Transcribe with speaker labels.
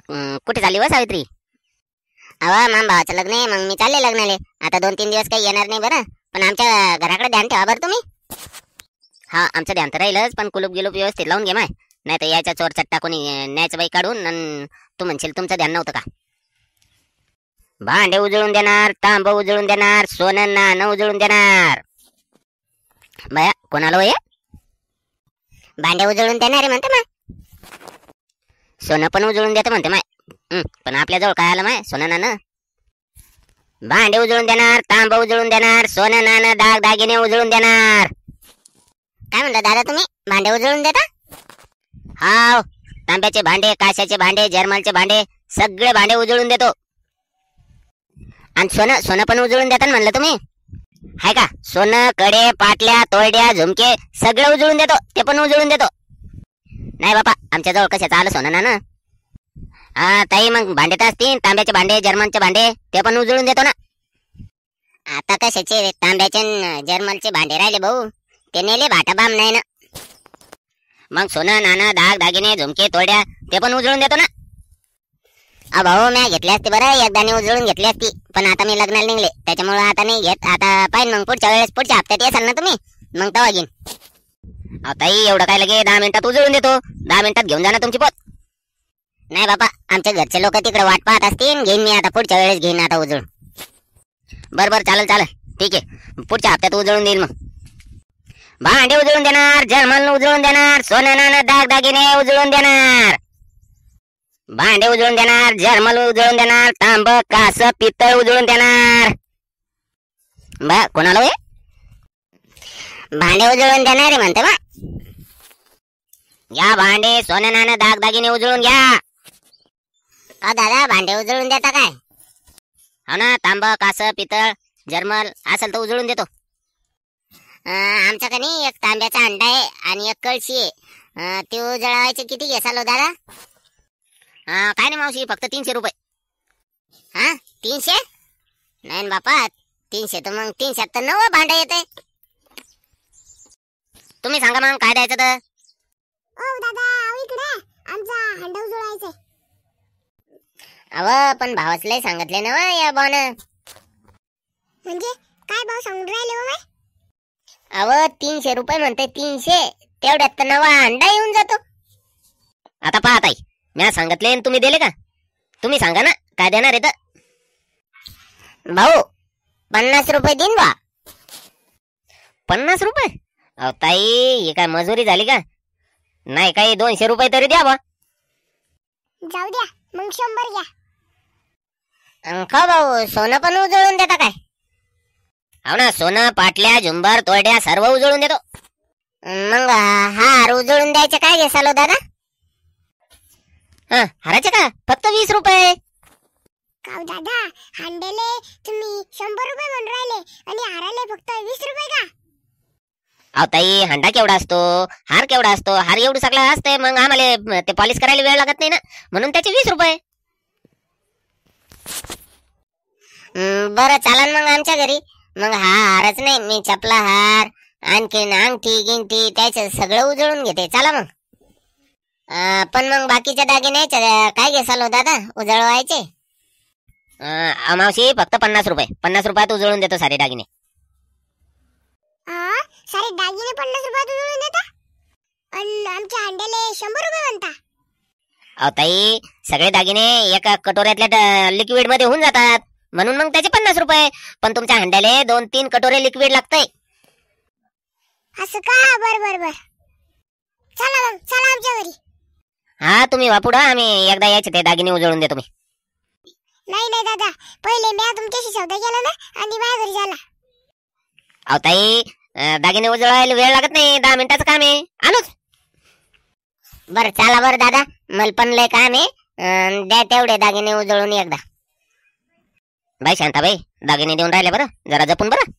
Speaker 1: कुठे चालली व सावित्री? अवा माम भावाचं लग्न आहे, मग मी चालले लग्नाले. आता 2-3 दिवस काही येणार नाही बरं, पण आमच्या घराकडे ध्यान ठेवा बरं तुम्ही. हा, आमचं ध्यान तर राहीलच, पण कुलूप गिलूप व्यवस्थित लावून घे माय, नाही तर याच्या चोर चट्टा कोणी न्यायचं बाई काढून. आणि तू म्हणशील तुमचं ध्यान नव्हतं का? भांडे उजळून देणार, तांब उजळून देणार, सोनं नाणं उजळून देणार. बया कोणाला वय? भांडे उजळून देणार म्हणते माय, सोनं पण उजळून देतं म्हणते माय. पण आपल्या जवळ काय आलं माय सोनं नाणं? भांडे उजळून देणार, तांब उजळून देणार, सोनं नाणं दाग दागिने उजळून देणार. काय म्हणता दादा तुम्ही? भांडे उजळून देता? हाव, तांब्याचे भांडे, काशाचे भांडे, जर्मलचे भांडे, सगळे भांडे उजळून देतो. आणि सोनं सोनं पण उजळून देता म्हणलं तुम्ही? हाय का? सोनं, कडे, पाटल्या, तोरड्या, झुमके सगळं उजळून देतो, ते पण उजळून देतो. नाही बापा, आमच्या जवळ कशाचं आलं सोनं नाणं? हा ताई, मग भांडे तर असतील, तांब्याचे भांडे, जर्मनचे भांडे, ते पण उजळून देतो ना. आता कशाचे तांब्याचे जर्मनचे भांडे राहिले भाऊ? ते नेले भाटाबाम नाही ना. मग सोनं नाणं दाग दागिने झुमके तोड्या ते पण उजळून देतो ना. भाऊ मी घेतली असती बरं, एकदाने उजळून घेतली असती, पण आता मी लग्नाला निघले त्याच्यामुळे आता नाही घेत. आता पाहिजे मग पुढच्या वेळेस, पुढच्या हप्त्यात येसाल ना तुम्ही, मग तेव्हा घेईन. ताई एवढं काय लगे 10 मिनिटात उजळून देतो, 10 मिनिटात घेऊन जा ना तुमची पोत. नाही बाबा, आमच्या घरचे लोक तिकडे वाट पाहत असतील, घेईन मी आता पुढच्या वेळेस घेईन आता उजळून. बरं चालेल चालेल, ठीक आहे, पुढच्या हप्त्यात उजळून देईल. मग भांडे उजळून देणार, जर्मल उजळून देणार, सोनं नाणं दाग दागिने उजळून देणार. भांडे उजळून देणार, जर्मल उजळून देणार, तांब कास पितळ उजळून देणार. बा कोणाला होय? भांडे उजळून देणार आहे म्हणते बा. घ्या भांडे, सोनं नाणं दाग दागिने उजळून घ्या. दादा भांडे उजळून देता काय? हो ना, तांब कास पितळ जर्मल असेल तर उजळून देतो. आमच्याकडे एक तांब्याचा अंडा आहे आणि एक कळशी आहे, ते उजळवायचे किती घेसाल दादा? काय नाही मावशी, फक्त 300 रुपये. हा 300? नाही बापा, 300 तर मग 300 तर 9 भांडा येते. तुम्ही सांगा मग काय द्यायचं तर.
Speaker 2: ओ दादा इकडे आमचा हंडा उजळायचा.
Speaker 1: पण भावाच लय सांगितले ना या बॉन.
Speaker 2: म्हणजे काय भाव सांगून राहिले हो?
Speaker 1: 300 रुपये म्हणते, 300 तेवढ्यात तर नवा अंडा येऊन जातो. आता पहा ताई, मी सांगितले तुम्ही दिले का? तुम्ही सांगा ना काय देणार आहे तर. भाऊ 50 रुपये देईन बा. 50 रुपये? ताई ही काय मजुरी झाली का? नाही काही 200 रुपये तरी द्या बा.
Speaker 2: जाऊ द्या मग 100 घ्या.
Speaker 1: का भाऊ सोनं पण उजळून देता काय? हो ना, सोनं पाटल्या झुंबर तोरड्या सर्व उजळून देतो. मग हार उजळून द्यायचे काय घेसाल दादा? हाराचे का फक्त 20 रुपये?
Speaker 2: का दादा, हंडेले तुम्ही 100 रुपये म्हणून राहिले आणि हाराले फक्त 20 रुपये का?
Speaker 1: ताई हंडा केवढा असतो, हार केवढा असतो? हार एवढं सगळं असते, मग आम्हाला ते पॉलिश करायला वेळ लागत नाही ना, म्हणून त्याचे 20 रुपये. बरं चालन मग आमच्या घरी. मग हारच नाही, मी चपला हार आणखीन अंगठी गिंगठी त्याचे सगळं उजळून घेते. चला मग. पण मग बाकीच्या दागिने काय घेसाल हो दादा उजळवायचे? मावशी फक्त 50 रुपये, 50 रुपयात उजळून देतो सारे दागिने.
Speaker 2: सारे दागिने 50 रुपयात उजळून देता आणि आमच्या अंड्याले 100 रुपये म्हणता?
Speaker 1: ताई सगळे दागिने एका कटोऱ्यातल्या लिक्विड मध्ये होऊन जातात, म्हणून मग त्याचे 50 रुपये. पण तुमच्या हंड्याले 2-3 कटोरे लिक्विड लागतंय.
Speaker 2: असं का? बर चला मग, चला आमच्या घरी.
Speaker 1: हा तुम्ही वापुडा, आम्ही एकदा यायचे ते दागिने उजळून देतो मी.
Speaker 2: नाही दादा, पहिले मी तुमच्याशी सौदा केला ना आणि माझ्या घरी झाला.
Speaker 1: ताई दागिने उजळायला वेळ लागत नाही, 10 मिनिटाचं काम आहे, आणूच. बरं चला बरं दादा, मला पण लय काम आहे, द्या तेवढे दागिने उजळून एकदा. बाई शांताबाई दागिने देऊन राहिले बरं, जरा जपून बरं.